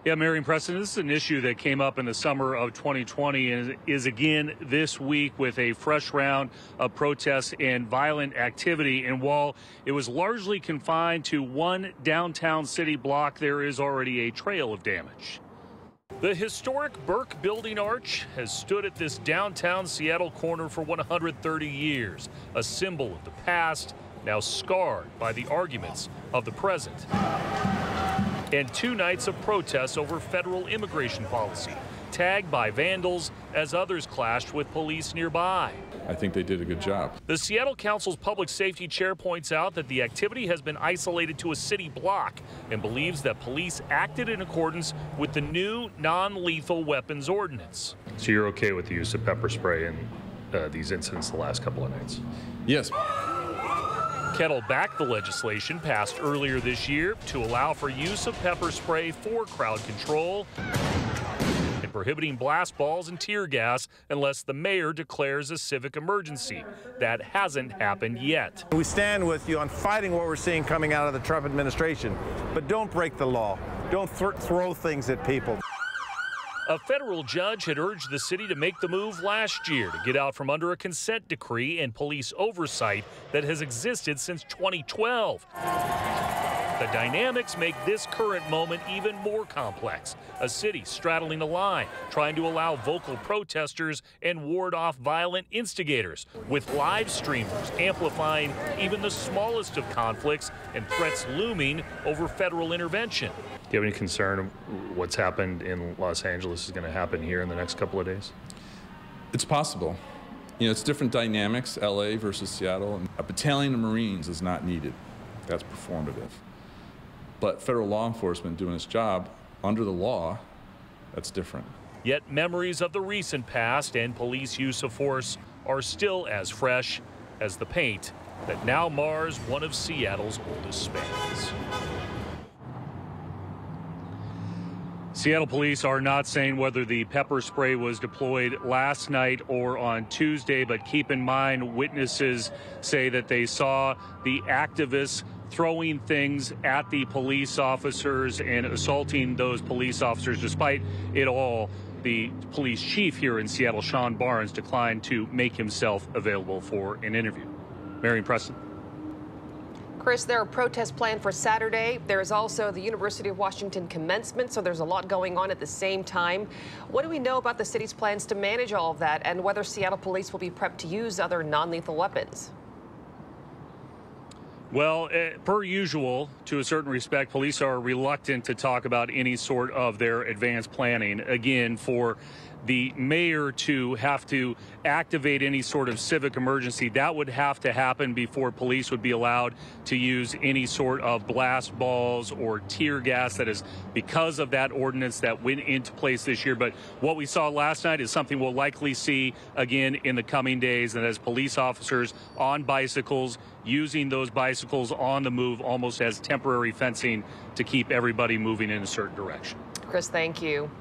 Yeah, Mary and Preston, this is an issue that came up in the summer of 2020 and is again this week with a fresh round of protests and violent activity. And while it was largely confined to one downtown city block, there is already a trail of damage. The historic Burke Building Arch has stood at this downtown Seattle corner for 130 years, a symbol of the past, now scarred by the arguments of the present. And 2 nights of protests over federal immigration policy, tagged by vandals as others clashed with police nearby. I think they did a good job. The Seattle Council's public safety chair points out that the activity has been isolated to a city block and believes that police acted in accordance with the new non-lethal weapons ordinance. So you're okay with the use of pepper spray in these incidents the last couple of nights? Yes. Kettle backed the legislation passed earlier this year to allow for use of pepper spray for crowd control and prohibiting blast balls and tear gas unless the mayor declares a civic emergency. That hasn't happened yet. We stand with you on fighting what we're seeing coming out of the Trump administration, but don't break the law. Don't throw things at people. A federal judge had urged the city to make the move last year to get out from under a consent decree and police oversight that has existed since 2012. The dynamics make this current moment even more complex. A city straddling a line, trying to allow vocal protesters and ward off violent instigators, with live streamers amplifying even the smallest of conflicts and threats looming over federal intervention. Do you have any concern of what's happened in Los Angeles is going to happen here in the next couple of days? It's possible. You know, it's different dynamics, LA versus Seattle. A battalion of Marines is not needed. That's performative. But federal law enforcement doing its job under the law, that's different. Yet memories of the recent past and police use of force are still as fresh as the paint that now mars one of Seattle's oldest spans. Seattle police are not saying whether the pepper spray was deployed last night or on Tuesday, but keep in mind witnesses say that they saw the activists throwing things at the police officers and assaulting those police officers. Despite it all, the police chief here in Seattle, Sean Barnes, declined to make himself available for an interview. Marion Preston. Chris, there are protests planned for Saturday. There's also the University of Washington commencement, so there's a lot going on at the same time. What do we know about the city's plans to manage all of that and whether Seattle police will be prepped to use other non-lethal weapons? Well, per usual, to a certain respect, police are reluctant to talk about any sort of their advanced planning. Again, for the mayor to have to activate any sort of civic emergency, that would have to happen before police would be allowed to use any sort of blast balls or tear gas. That is because of that ordinance that went into place this year. But what we saw last night is something we'll likely see again in the coming days, and as police officers on bicycles, using those bicycles on the move almost as temporary fencing to keep everybody moving in a certain direction. Chris, thank you.